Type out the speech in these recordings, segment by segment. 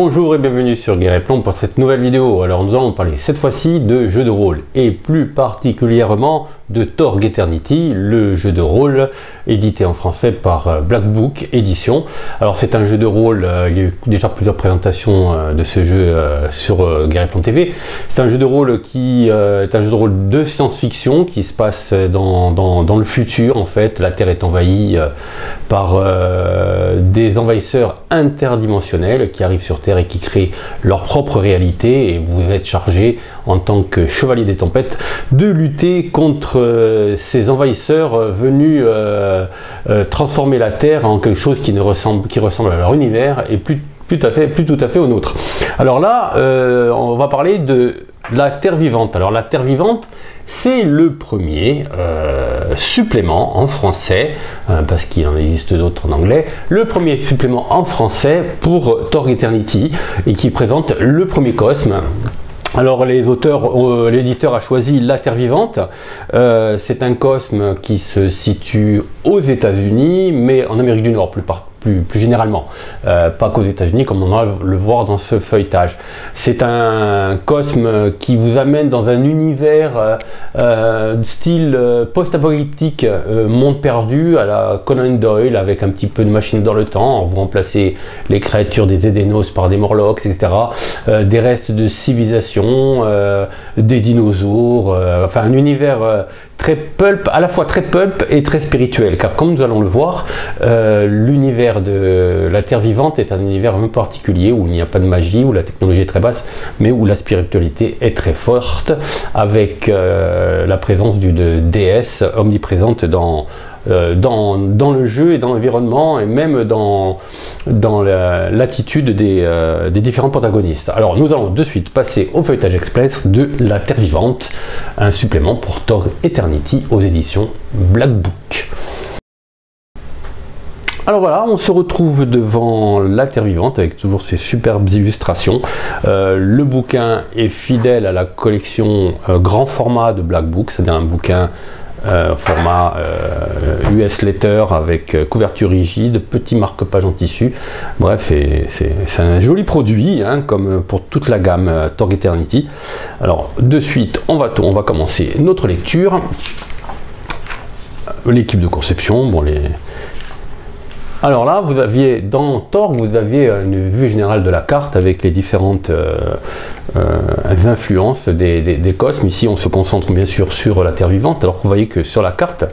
Bonjour et bienvenue sur Guerre et Plomb pour cette nouvelle vidéo. Alors nous allons parler cette fois-ci de jeux de rôle et plus particulièrement de Torg Eternity, le jeu de rôle édité en français par Black Book Édition. Alors c'est un jeu de rôle, il y a eu déjà plusieurs présentations de ce jeu sur Guerre et Plomb TV. C'est un jeu de rôle qui est un jeu de rôle de science-fiction qui se passe dans le futur en fait. La Terre est envahie par des envahisseurs interdimensionnels qui arrivent sur Terre et qui créent leur propre réalité, et vous êtes chargé en tant que chevalier des tempêtes de lutter contre ces envahisseurs venus transformer la Terre en quelque chose qui ressemble à leur univers et plus tout à fait au nôtre. Alors là, on va parler de la Terre vivante. Alors la Terre vivante, c'est le premier supplément en français, parce qu'il en existe d'autres en anglais, le premier supplément en français pour Torg Eternity, et qui présente le premier cosme. Alors l'éditeur a choisi la Terre vivante. C'est un cosme qui se situe aux États-Unis, mais en Amérique du Nord plus généralement, pas qu'aux États-Unis comme on va le voir dans ce feuilletage. C'est un cosme qui vous amène dans un univers style post-apocalyptique, monde perdu à la Conan Doyle, avec un petit peu de machine dans le temps. Vous remplacez les créatures des Édénos par des Morlocks, etc. Des restes de civilisation, des dinosaures, enfin un univers très pulp, à la fois très pulp et très spirituel, car comme nous allons le voir, l'univers de la Terre vivante est un univers un peu particulier où il n'y a pas de magie, où la technologie est très basse, mais où la spiritualité est très forte, avec la présence d'une déesse omniprésente dans le jeu et dans l'environnement, et même dans l'attitude des différents protagonistes. Alors nous allons de suite passer au feuilletage express de la Terre vivante, un supplément pour Torg Eternity aux éditions Black Book. Alors voilà, on se retrouve devant la Terre vivante avec toujours ces superbes illustrations. Le bouquin est fidèle à la collection grand format de Black Book, c'est-à-dire un bouquin format US Letter avec couverture rigide, petit marque-page en tissu. Bref, c'est un joli produit, hein, comme pour toute la gamme Torg Eternity. Alors de suite, on va commencer notre lecture. L'équipe de conception, bon Alors là, vous aviez dans Torg, vous aviez une vue générale de la carte avec les différentes influences des cosmes. Ici, on se concentre bien sûr sur la Terre vivante. Alors vous voyez que sur la carte,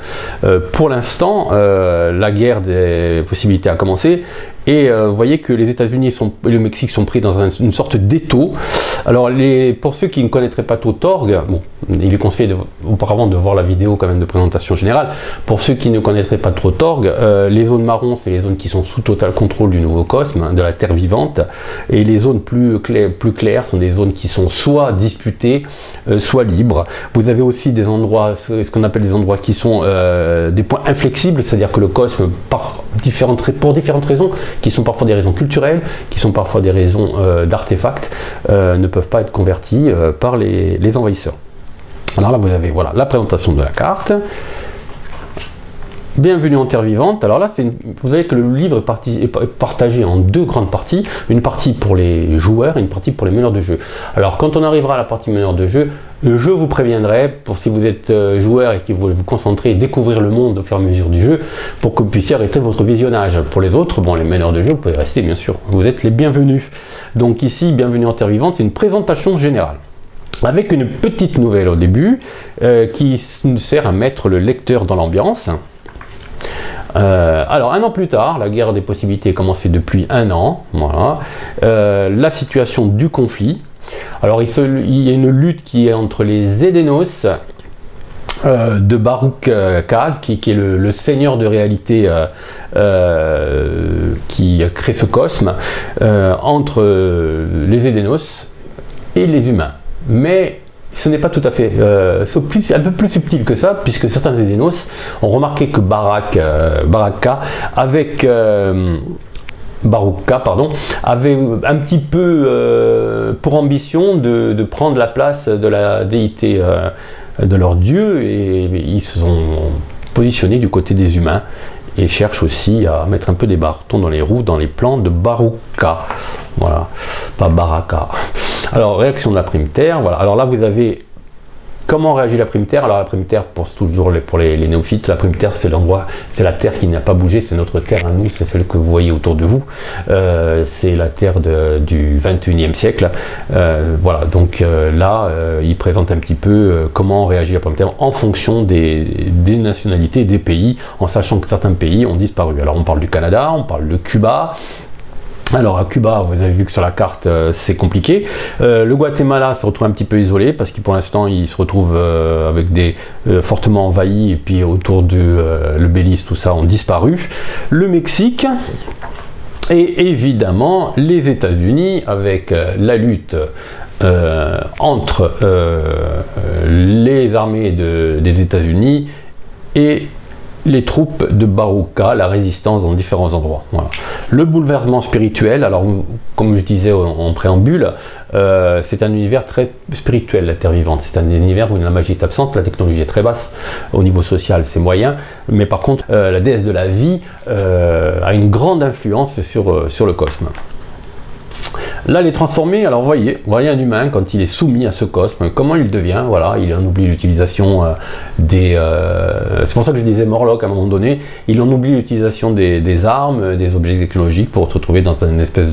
pour l'instant, la guerre des possibilités a commencé. Et vous voyez que les États-Unis et le Mexique sont pris dans une sorte d'étau. Alors pour ceux qui ne connaîtraient pas trop Torg, bon, il est conseillé auparavant de voir la vidéo quand même de présentation générale. Pour ceux qui ne connaîtraient pas trop Torg, les zones marron, c'est les zones qui sont sous total contrôle du nouveau cosme, hein, de la Terre vivante. Et les zones plus claires sont des zones qui sont soit disputées, soit libres. Vous avez aussi des endroits, ce qu'on appelle des endroits qui sont des points inflexibles, c'est-à-dire que le cosme, pour différentes raisons, qui sont parfois des raisons culturelles, qui sont parfois des raisons d'artefacts, ne peuvent pas être convertis par les envahisseurs. Alors là, vous avez voilà, la présentation de la carte. Bienvenue en Terre vivante. Alors là, vous savez que le livre est partagé en deux grandes parties. Une partie pour les joueurs et une partie pour les meneurs de jeu. Alors quand on arrivera à la partie meneur de jeu, je vous préviendrai, pour si vous êtes joueur et que vous voulez vous concentrer et découvrir le monde au fur et à mesure du jeu, pour que vous puissiez arrêter votre visionnage. Pour les autres, bon, les meneurs de jeu, vous pouvez rester bien sûr. Vous êtes les bienvenus. Donc ici, bienvenue en Terre vivante, c'est une présentation générale, avec une petite nouvelle au début, qui nous sert à mettre le lecteur dans l'ambiance. Alors un an plus tard, la guerre des possibilités a commencé depuis un an. Voilà. La situation du conflit. Alors il y a une lutte qui est entre les Édénos de Baruch Khad, qui est le seigneur de réalité qui crée ce cosme, entre les Édénos et les humains. Mais ce n'est pas tout à fait, c'est un peu plus subtil que ça, puisque certains Édénos ont remarqué que Baruch Khad avait un petit peu pour ambition de prendre la place de la déité de leur dieu, et ils se sont positionnés du côté des humains et cherchent aussi à mettre un peu des bâtons dans les roues dans les plans de Baruch Khad. Voilà. pas Baraka. Alors, réaction de la prime terre, voilà. Alors là, vous avez comment réagit la prime terre. Alors la prime terre, toujours pour les néophytes, la prime terre, c'est l'endroit, c'est la terre qui n'a pas bougé, c'est notre terre à nous, c'est celle que vous voyez autour de vous. C'est la terre du 21e siècle. Voilà, donc là, il présente un petit peu comment réagit la prime terre en fonction des nationalités, des pays, en sachant que certains pays ont disparu. Alors on parle du Canada, on parle de Cuba. Alors à Cuba, vous avez vu que sur la carte c'est compliqué. Le Guatemala se retrouve un petit peu isolé parce que pour l'instant il se retrouve avec des fortement envahis et puis autour de le Belize, tout ça ont disparu. Le Mexique et évidemment les États-Unis avec la lutte entre les armées des États-Unis et les troupes de Baruka, la résistance dans différents endroits. Voilà. Le bouleversement spirituel, alors comme je disais en préambule, c'est un univers très spirituel, la Terre vivante. C'est un univers où la magie est absente, la technologie est très basse, au niveau social c'est moyen, mais par contre la déesse de la vie a une grande influence sur le cosmos. Là, les transformés, alors vous voyez un humain quand il est soumis à ce cosmos, comment il devient, voilà, il en oublie l'utilisation des... c'est pour ça que je disais Morlock à un moment donné, il en oublie l'utilisation des armes, des objets technologiques pour se retrouver dans une espèce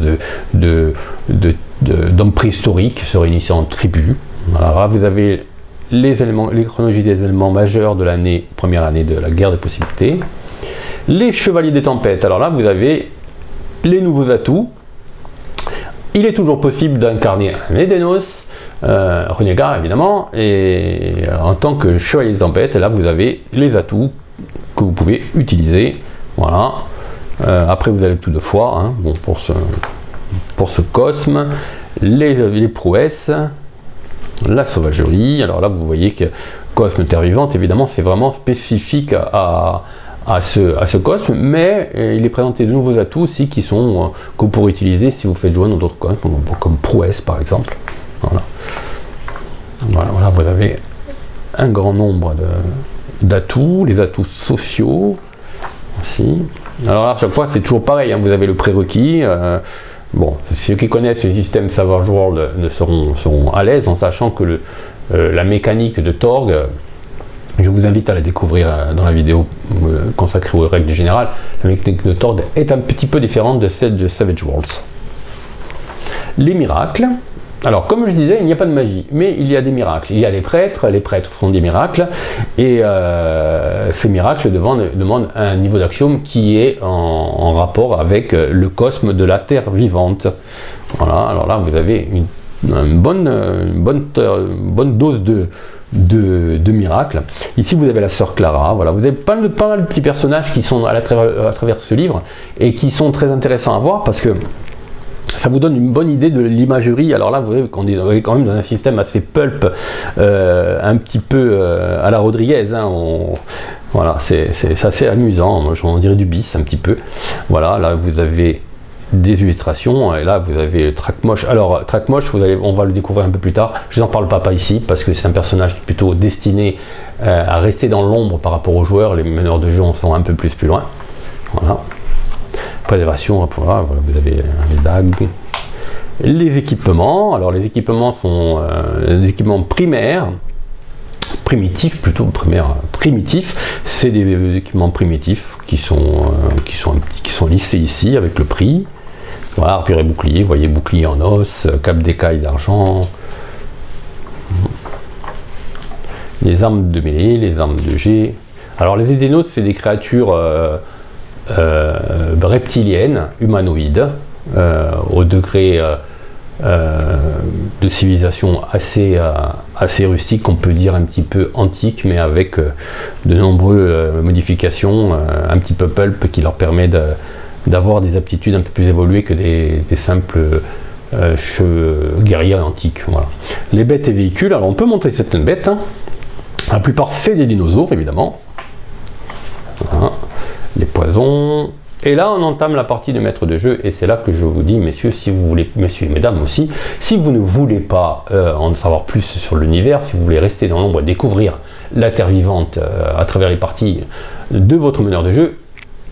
d'homme préhistorique se réunissant en tribu. Alors là, vous avez les chronologies des événements majeurs de l'année, première année de la guerre des possibilités. Les chevaliers des tempêtes, alors là, vous avez les nouveaux atouts. Il est toujours possible d'incarner un Edenos, renégat évidemment, et en tant que chevalier des tempêtes, là vous avez les atouts que vous pouvez utiliser. Voilà. Après vous avez tout de foi, hein, bon, pour ce cosme, les prouesses, la sauvagerie. Alors là vous voyez que cosme terre vivante, évidemment c'est vraiment spécifique à ce cosme, mais il est présenté de nouveaux atouts aussi que vous pourrez utiliser si vous faites jouer dans d'autres cosmes, comme prouesse par exemple. Voilà, vous avez un grand nombre d'atouts, les atouts sociaux aussi. Alors là, à chaque fois c'est toujours pareil, hein, vous avez le prérequis. Bon, ceux qui connaissent le système Savage World seront à l'aise en sachant que la mécanique de Torg, je vous invite à la découvrir dans la vidéo consacrée aux règles générales. La mécanique de Torg est un petit peu différente de celle de Savage Worlds. Les miracles. Alors, comme je disais, il n'y a pas de magie, mais il y a des miracles. Il y a les prêtres font des miracles, et ces miracles demandent un niveau d'axiome qui est en rapport avec le cosme de la Terre vivante. Voilà, alors là, vous avez une bonne dose de miracles. Ici vous avez la sœur Clara, voilà, vous avez pas mal de petits personnages qui sont à travers ce livre et qui sont très intéressants à voir parce que ça vous donne une bonne idée de l'imagerie. Alors là vous voyez qu'on est quand même dans un système assez pulp, un petit peu à la Rodriguez, hein, voilà, c'est assez amusant, on dirait du bis un petit peu. Voilà, là vous avez des illustrations, et là vous avez Thrakmosh. Alors Thrakmosh, on va le découvrir un peu plus tard, je n'en parle pas ici parce que c'est un personnage plutôt destiné à rester dans l'ombre par rapport aux joueurs. Les meneurs de jeu en sont un peu plus loin. Voilà, préservation, voilà, vous avez les dagues, les équipements. Alors les équipements sont des équipements primaires, primitifs plutôt, primitifs, c'est des équipements primitifs qui sont lissés ici avec le prix. Voilà, armure et bouclier, vous voyez, bouclier en os, cap d'écaille d'argent, les armes de mêlée, les armes de jet. Alors les Edenos, c'est des créatures reptiliennes, humanoïdes, au degré de civilisation assez rustique, on peut dire un petit peu antique, mais avec de nombreuses modifications, un petit peu pulp qui leur permet d'avoir des aptitudes un peu plus évoluées que des simples guerriers antiques. Voilà. Les bêtes et véhicules, alors on peut monter certaines bêtes, hein. La plupart c'est des dinosaures évidemment. Voilà. Les poisons. Et là on entame la partie de maître de jeu, et c'est là que je vous dis, messieurs, si vous voulez, messieurs et mesdames aussi, si vous ne voulez pas en savoir plus sur l'univers, si vous voulez rester dans l'ombre et découvrir la Terre vivante à travers les parties de votre meneur de jeu,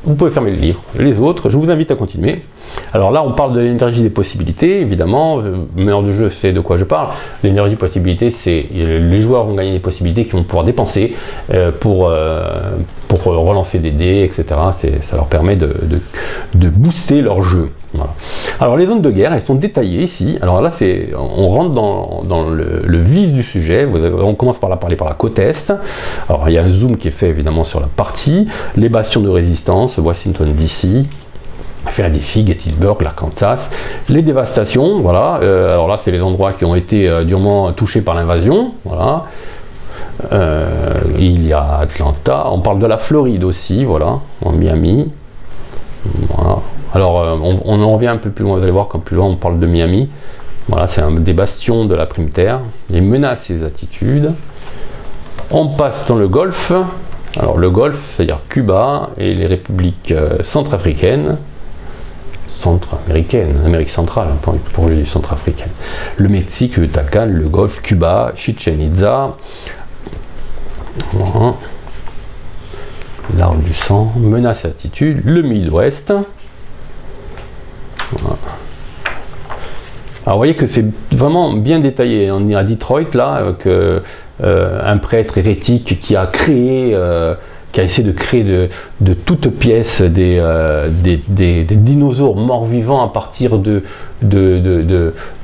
vous pouvez fermer le livre. Les autres, je vous invite à continuer. Alors là, on parle de l'énergie des possibilités, évidemment. Meneur de jeu, c'est de quoi je parle. L'énergie des possibilités, c'est les joueurs vont gagner des possibilités qu'ils vont pouvoir dépenser pour relancer des dés, etc. Ça leur permet de booster leur jeu. Voilà. Alors les zones de guerre, elles sont détaillées ici. Alors là, on rentre dans le vif du sujet. On commence par parler par la côte est. Alors il y a un zoom qui est fait évidemment sur la partie. Les bastions de résistance, Washington DC, Philadelphie, Gettysburg, l'Arkansas, les dévastations, voilà. Alors là, c'est les endroits qui ont été durement touchés par l'invasion, voilà. Il y a Atlanta, on parle de la Floride aussi, voilà, en Miami, voilà. Alors, on en revient un peu plus loin, vous allez voir, quand plus loin on parle de Miami, voilà, c'est des bastions de la prime terre, les menaces et les attitudes. On passe dans le Golfe, alors le Golfe, c'est-à-dire Cuba et les républiques centrafricaines, Amérique centrale, pour je dis centrafricaine. Le Mexique, le Yucatan, le Golfe, Cuba, Chichen Itza, voilà. L'arbre du sang, menace et attitude, le Midwest. Voilà. Alors vous voyez que c'est vraiment bien détaillé. On est à Detroit là, avec un prêtre hérétique qui a créé qui a essayé de créer de toutes pièces des dinosaures morts-vivants à partir de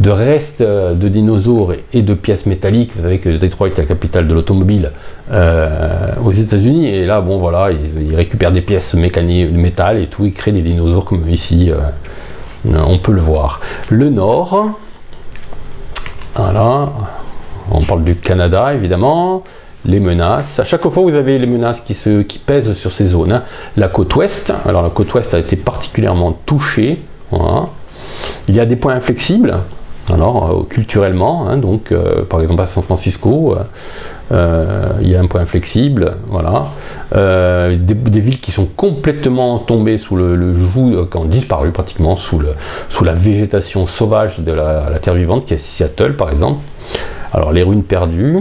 restes de dinosaures et de pièces métalliques. Vous savez que Detroit est la capitale de l'automobile aux États-Unis, et là, bon voilà, ils récupèrent des pièces mécaniques, de métal et tout, ils créent des dinosaures comme ici, on peut le voir. Le Nord, voilà, on parle du Canada évidemment. Les menaces, à chaque fois vous avez les menaces qui pèsent sur ces zones, hein. La côte ouest, alors la côte ouest a été particulièrement touchée, voilà. Il y a des points inflexibles, alors culturellement, hein, donc par exemple à San Francisco, il y a un point inflexible, voilà. Des villes qui sont complètement tombées sous le joug, qui ont disparu pratiquement sous la végétation sauvage de la terre vivante, qui est Seattle par exemple. Alors les ruines perdues.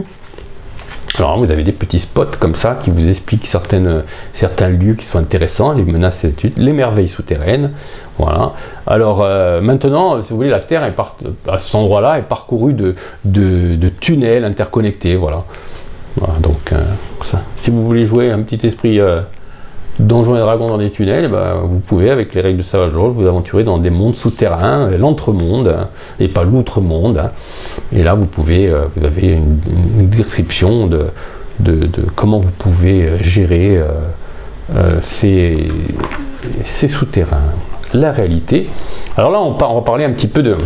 Alors vous avez des petits spots comme ça qui vous expliquent certains lieux qui sont intéressants, les menaces et les merveilles souterraines. Voilà. Alors maintenant, si vous voulez, la Terre à cet endroit-là est parcourue de tunnels interconnectés. Voilà. Voilà, donc ça. Si vous voulez jouer un petit esprit Donjons et Dragons dans des tunnels, eh ben, vous pouvez, avec les règles de Savage Worlds, vous aventurer dans des mondes souterrains, l'entremonde, hein, et pas l'outre-monde. Hein. Et là, vous avez une description de comment vous pouvez gérer ces souterrains. La réalité. Alors là, on va parler un petit peu de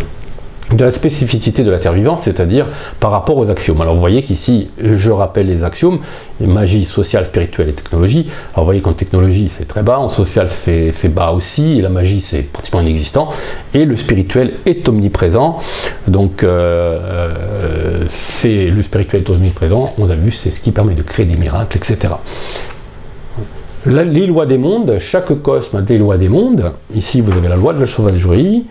la spécificité de la Terre vivante, c'est-à-dire par rapport aux axiomes. Alors vous voyez qu'ici, je rappelle les axiomes, magie, sociale, spirituelle et technologie. Alors vous voyez qu'en technologie, c'est très bas, en social, c'est bas aussi, et la magie, c'est pratiquement inexistant, et le spirituel est omniprésent. Donc le spirituel est omniprésent, on a vu, c'est ce qui permet de créer des miracles, etc. Les lois des mondes, chaque cosme a des lois des mondes. Ici, vous avez la loi de la sauvagerie,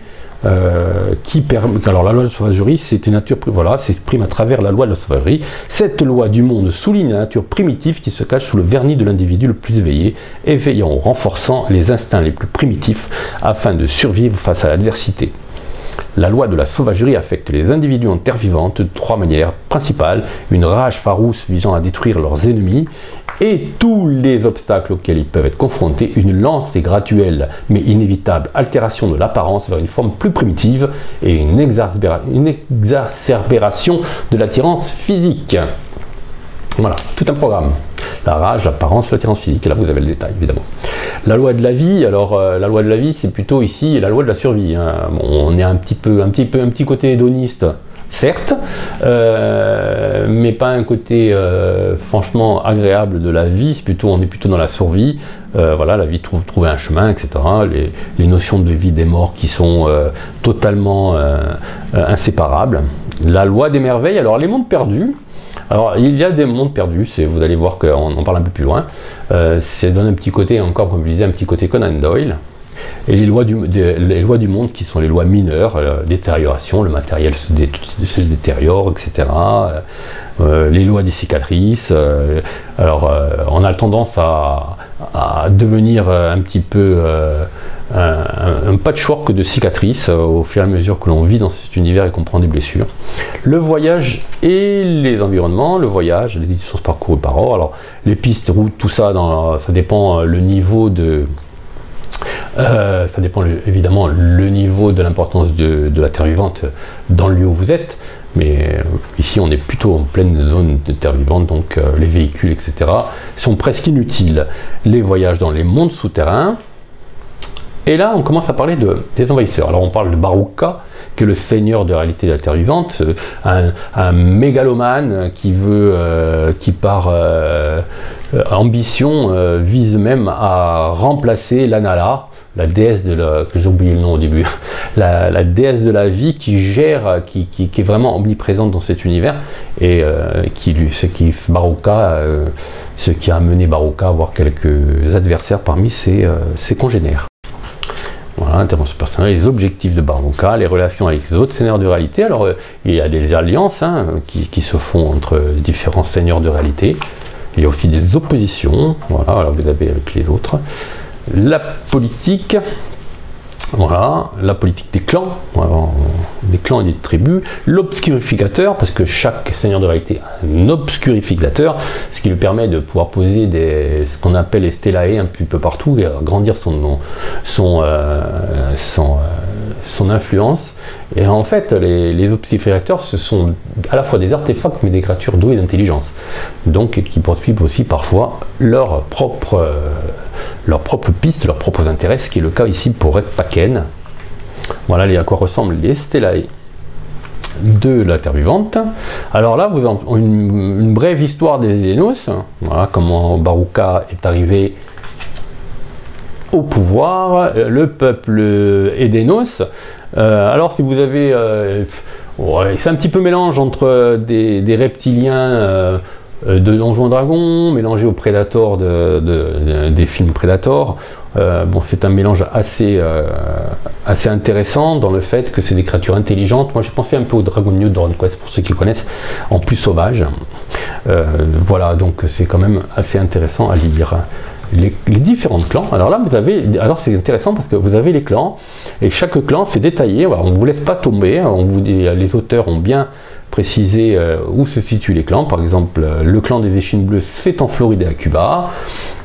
qui permet. Alors la loi de la sauvagerie, c'est une nature, voilà, s'exprime à travers la loi de la sauvagerie. Cette loi du monde souligne la nature primitive qui se cache sous le vernis de l'individu le plus éveillé, éveillant ou renforçant les instincts les plus primitifs afin de survivre face à l'adversité. La loi de la sauvagerie affecte les individus en terre vivante de trois manières principales: une rage farouche visant à détruire leurs ennemis et tous les obstacles auxquels ils peuvent être confrontés, une lente et graduelle mais inévitable altération de l'apparence vers une forme plus primitive et une exacerbération de l'attirance physique. Voilà, tout un programme. La rage, l'apparence, l'attirance physique, et là vous avez le détail évidemment. La loi de la vie, alors la loi de la vie, c'est plutôt ici la loi de la survie. Hein. Bon, on est un petit côté hédoniste, certes, mais pas un côté franchement agréable de la vie. On est plutôt dans la survie. Voilà, la vie trouver un chemin, etc. Les notions de vie des morts qui sont totalement inséparables. La loi des merveilles, alors les mondes perdus. Alors, il y a des mondes perdus, vous allez voir qu'on en parle un peu plus loin. Ça donne un petit côté, encore comme je disais, un petit côté Conan Doyle. Et les lois du monde qui sont les lois mineures, détérioration, le matériel se détériore, etc. Les lois des cicatrices. On a tendance à devenir un petit peu un patchwork de cicatrices au fur et à mesure que l'on vit dans cet univers et qu'on prend des blessures. Le voyage et les environnements, le voyage, les distances parcourues par or. Alors les pistes, routes, tout ça, ça dépend le niveau de... ça dépend évidemment le niveau de l'importance de la terre vivante dans le lieu où vous êtes. Mais ici, on est plutôt en pleine zone de terre vivante, donc les véhicules, etc. sont presque inutiles. Les voyages dans les mondes souterrains. Et là, on commence à parler des envahisseurs. Alors, on parle de Baruka, qui est le seigneur de réalité de la terre vivante, un mégalomane qui par ambition, vise même à remplacer l'Anala, la déesse que j'ai oublié le nom au début, la déesse de la vie qui gère, qui est vraiment omniprésente dans cet univers, et ce qui a amené Baruka à avoir quelques adversaires parmi ses congénères. Voilà, intervention personnelle, les objectifs de Baruka, les relations avec les autres seigneurs de réalité. Alors, il y a des alliances qui se font entre différents seigneurs de réalité. Il y a aussi des oppositions. Voilà, alors vous avez avec les autres. La politique, voilà, la politique des clans, voilà, des clans et des tribus, l'obscurificateur, parce que chaque seigneur de réalité a un obscurificateur, ce qui lui permet de pouvoir poser ce qu'on appelle les stellae un petit peu partout et agrandir son influence. Et en fait, les obscurificateurs, ce sont à la fois des artefacts, mais des créatures douées d'intelligence, donc qui poursuivent aussi parfois leur propre piste, leurs propres intérêts, ce qui est le cas ici pour Rekpaken. Voilà à quoi ressemblent les stellae de la Terre vivante. Alors là, vous avez une brève histoire des Edenos, voilà comment Baruka est arrivé au pouvoir, le peuple Edenos. Alors si vous avez... c'est un petit peu mélange entre des reptiliens de Donjons & Dragons, mélangés aux Predator des films Predator. C'est un mélange assez intéressant dans le fait que c'est des créatures intelligentes. Moi j'ai pensé un peu au Dragon New Dragon Quest pour ceux qui connaissent, en plus sauvage. Voilà, donc c'est quand même assez intéressant à lire. Les différents clans. Alors là, c'est intéressant parce que vous avez les clans et chaque clan c'est détaillé. Voilà, on ne vous laisse pas tomber. Les auteurs ont bien précisé où se situent les clans. Par exemple, le clan des échines bleues, c'est en Floride et à Cuba.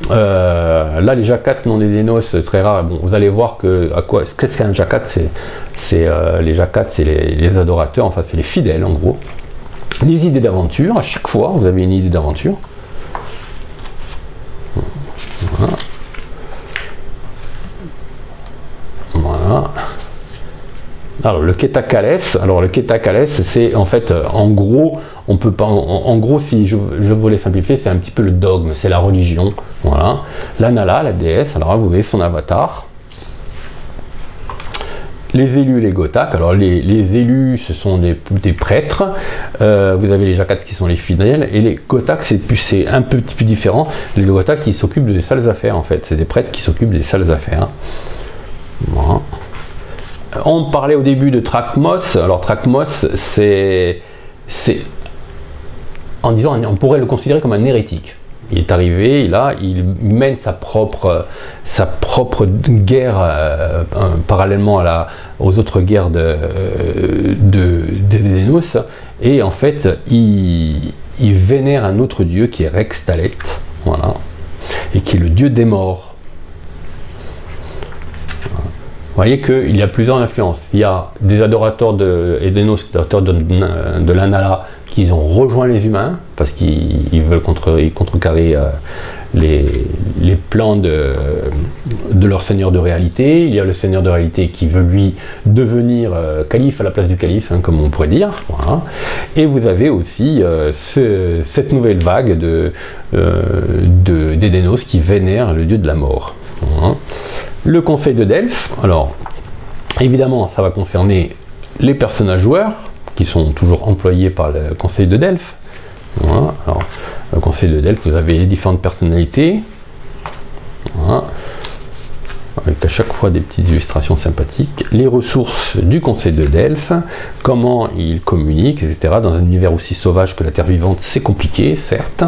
Là, les Jacats non des Edenos, très rare. Bon, vous allez voir qu'est-ce qu'est un Jacat. Les Jacats, c'est les adorateurs. Enfin, c'est les fidèles en gros. Les idées d'aventure. À chaque fois, vous avez une idée d'aventure. Voilà. Alors le Ketakales, c'est en fait, en gros, on peut pas, en gros, si je voulais simplifier, c'est un petit peu le dogme, c'est la religion. Voilà. L'Anala, la déesse. Alors là, vous voyez son avatar. Les élus, les Gotak. Alors les élus, ce sont des prêtres. Vous avez les Jakats qui sont les fidèles. Et les Gotak, c'est un peu plus différent. Les Gotak, qui s'occupent des sales affaires, en fait. C'est des prêtres qui s'occupent des sales affaires. Voilà. On parlait au début de Thrakmos. Alors Thrakmos, c'est en disant, on pourrait le considérer comme un hérétique. Il est arrivé, là, il mène sa propre guerre parallèlement aux autres guerres des Edenos, et en fait, il vénère un autre dieu qui est Rextalet, voilà, et qui est le dieu des morts. Vous voyez qu'il y a plusieurs influences. Il y a des adorateurs de Edenos, des adorateurs de l'Anala, qui ont rejoint les humains parce qu'ils veulent contrecarrer les plans de leur seigneur de réalité. Il y a le seigneur de réalité qui veut lui devenir calife à la place du calife, comme on pourrait dire. Voilà. Et vous avez aussi cette nouvelle vague d'Edenos qui vénère le dieu de la mort. Voilà. Le conseil de Delphes, alors évidemment ça va concerner les personnages joueurs qui sont toujours employés par le conseil de Delphes. Voilà. Alors, le conseil de Delphes, vous avez les différentes personnalités. Voilà. avec à chaque fois des petites illustrations sympathiques, les ressources du conseil de Delphes, comment ils communiquent, etc. Dans un univers aussi sauvage que la Terre vivante, c'est compliqué, certes.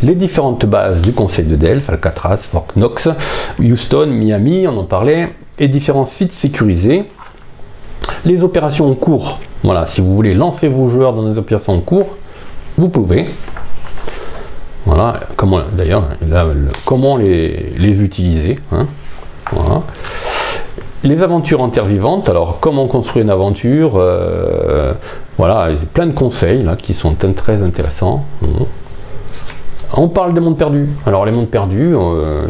Les différentes bases du conseil de Delphes, Alcatraz, Fort Knox, Houston, Miami, on en parlait, et différents sites sécurisés. Les opérations en cours, voilà, si vous voulez lancer vos joueurs dans des opérations en cours, vous pouvez. Voilà, comment d'ailleurs, comment les utiliser, hein. Voilà. Les aventures en terre vivante, alors comment construire une aventure, voilà, il y a plein de conseils là qui sont très intéressants. On parle des mondes perdus. Alors les mondes perdus,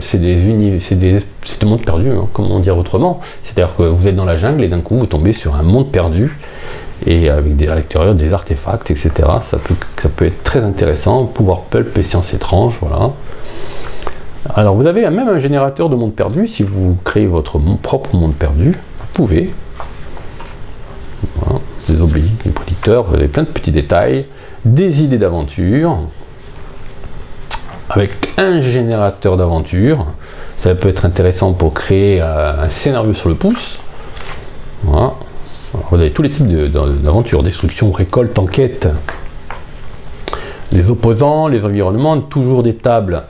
c'est des mondes perdus, hein, comment dire autrement. C'est-à-dire que vous êtes dans la jungle et d'un coup vous tombez sur un monde perdu et avec à l'extérieur des artefacts, etc. Ça peut être très intéressant. Pouvoir pulp et sciences étranges, voilà. Alors vous avez même un générateur de monde perdu. Si vous créez votre propre monde perdu, vous pouvez. Voilà. Des obélisques, des prédicteurs, vous avez plein de petits détails, des idées d'aventure. Avec un générateur d'aventure, ça peut être intéressant pour créer un scénario sur le pouce. Voilà. Alors, vous avez tous les types d'aventures, destruction, récolte, enquête, les opposants, les environnements, toujours des tables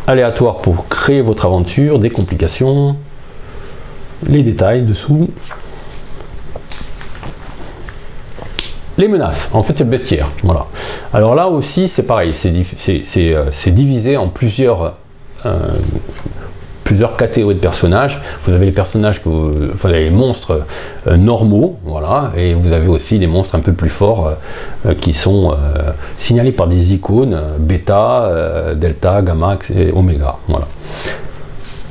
aléatoires pour créer votre aventure, des complications, les détails dessous. Les menaces, en fait c'est le bestiaire, voilà. Alors là aussi c'est pareil, c'est divisé en plusieurs catégories de personnages. Vous avez les personnages, vous avez les monstres normaux, voilà, et vous avez aussi des monstres un peu plus forts qui sont signalés par des icônes, bêta, delta, gamma, et oméga, voilà.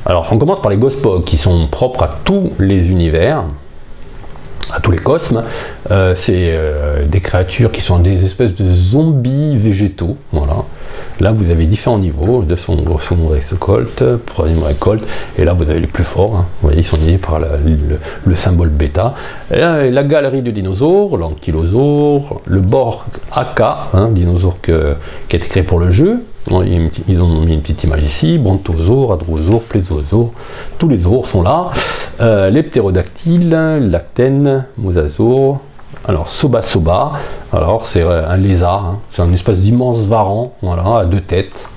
Alors on commence par les Ghostpogs qui sont propres à tous les univers, à tous les cosmes. C'est des créatures qui sont des espèces de zombies végétaux, voilà. Là vous avez différents niveaux, de seconde récolte, troisième récolte, et là vous avez les plus forts, hein. Vous voyez, ils sont liés par le symbole bêta. La galerie de dinosaures, l'ankylosaure, le Borg AK, hein, dinosaure qui a été créé pour le jeu. Ils ont mis une petite image ici, brontosaure, hadrosaure, plésiosaure, tous les ours sont là. Les ptérodactyles, lactène, mosasaure. Alors Soba, alors c'est un lézard, hein, c'est un espèce d'immense varan, voilà, à 2 têtes.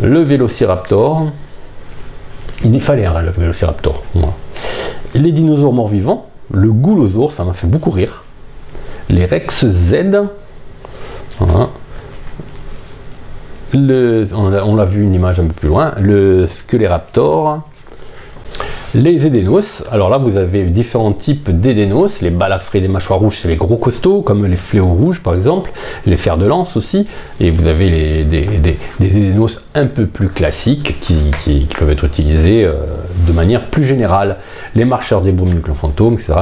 Le vélociraptor, il y fallait un le vélociraptor. Voilà. Les dinosaures morts-vivants, le goulosaure, ça m'a fait beaucoup rire. Les Rex Z, voilà. On l'a vu une image un peu plus loin, le Skeleraptor. Les Édénos, alors là vous avez différents types d'Édénos, les balafrés des mâchoires rouges, c'est les gros costauds, comme les fléaux rouges par exemple, les fers de lance aussi, et vous avez des Édénos un peu plus classiques qui peuvent être utilisés de manière plus générale. Les marcheurs des brumes, le fantôme, etc.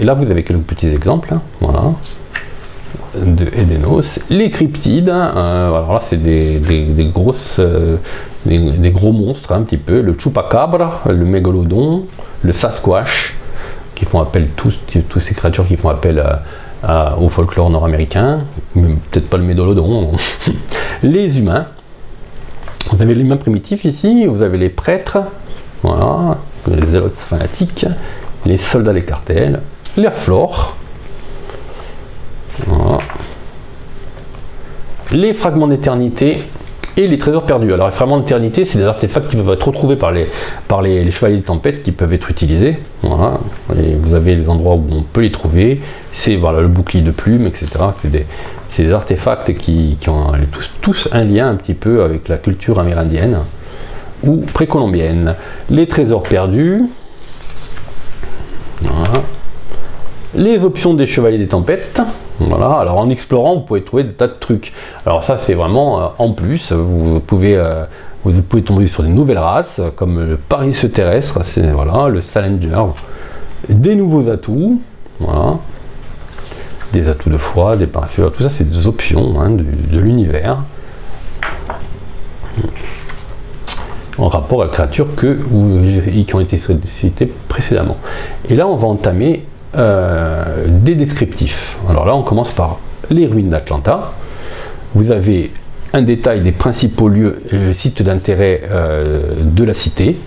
Là vous avez quelques petits exemples, hein, voilà, de Édénos. Les cryptides, alors là c'est des gros monstres, hein, un petit peu, le chupacabra, le mégalodon, le sasquatch, qui font appel, tous ces créatures qui font appel au folklore nord-américain, peut-être pas le mégalodon. Les humains, vous avez les humains primitifs ici, vous avez les prêtres, voilà, les zélotes fanatiques, les soldats des cartels, la flore, voilà, les fragments d'éternité et les trésors perdus. Alors les fragments d'éternité, c'est des artefacts qui peuvent être retrouvés par les chevaliers de tempête qui peuvent être utilisés. Voilà. Et vous avez les endroits où on peut les trouver. C'est voilà, le bouclier de plumes, etc. C'est des artefacts qui ont tous un lien un petit peu avec la culture amérindienne ou précolombienne. Les trésors perdus. Voilà. Les options des chevaliers des tempêtes. Voilà, alors en explorant, vous pouvez trouver des tas de trucs. Alors ça, c'est vraiment en plus. Vous pouvez tomber sur des nouvelles races, comme le Paris terrestre, voilà, le Salinger, des nouveaux atouts, voilà, des atouts de foi, des parachutes, tout ça, c'est des options, hein, de l'univers, en rapport à la créature qui ont été citées précédemment. Et là, on va entamer des descriptifs. Alors là on commence par les ruines d'Atlanta. Vous avez un détail des principaux lieux et sites d'intérêt de la cité.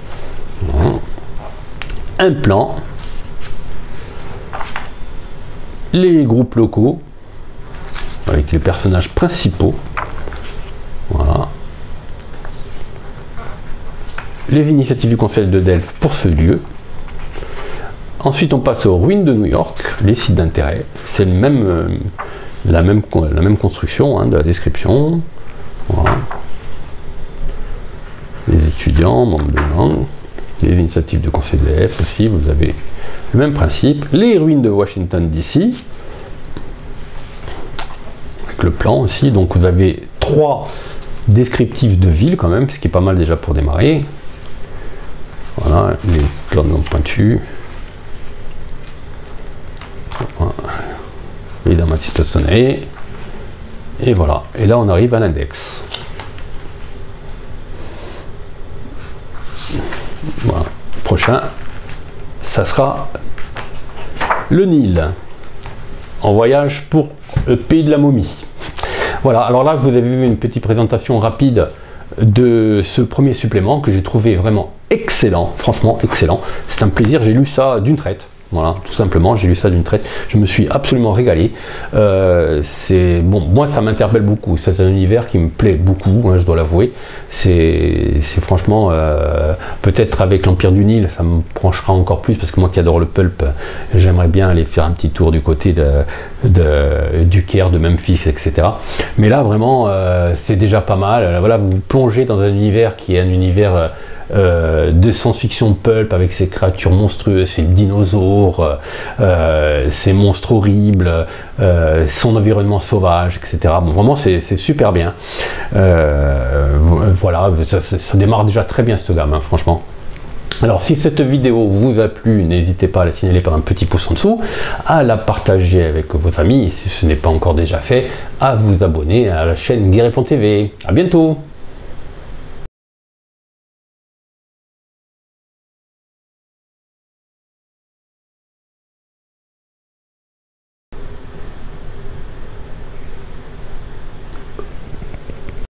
un plan, les groupes locaux avec les personnages principaux, voilà, les initiatives du conseil de Delphes pour ce lieu. Ensuite on passe aux ruines de New York, les sites d'intérêt, c'est le même, la même construction, hein, de la description, voilà. Les étudiants, membres de gang, les initiatives de conseil de Delphes aussi, vous avez le même principe, les ruines de Washington DC, avec le plan aussi, donc vous avez 3 descriptifs de villes quand même, ce qui est pas mal déjà pour démarrer. Voilà, les plans de pointus. Voilà. Évidemment, sonné. Et voilà, et là on arrive à l'index. Voilà. Prochain, ça sera le Nil, en voyage pour le pays de la momie. Voilà, alors là vous avez vu une petite présentation rapide de ce premier supplément que j'ai trouvé vraiment excellent, franchement excellent. C'est un plaisir, j'ai lu ça d'une traite. Voilà, tout simplement, j'ai lu ça d'une traite. Je me suis absolument régalé. C'est bon, moi ça m'interpelle beaucoup. C'est un univers qui me plaît beaucoup, hein, je dois l'avouer. C'est franchement, peut-être avec l'Empire du Nil, ça me branchera encore plus parce que moi qui adore le pulp, j'aimerais bien aller faire un petit tour du côté du Caire, de Memphis, etc. Mais là vraiment, c'est déjà pas mal. Voilà, vous plongez dans un univers qui est un univers de science-fiction pulp avec ces créatures monstrueuses, ces dinosaures, ces monstres horribles, son environnement sauvage, etc. Bon, vraiment c'est super bien. Voilà, ça démarre déjà très bien cette gamme, hein, franchement. Alors si cette vidéo vous a plu, n'hésitez pas à la signaler par un petit pouce en dessous, à la partager avec vos amis, si ce n'est pas encore déjà fait, à vous abonner à la chaîne Guerriplon TV. À bientôt.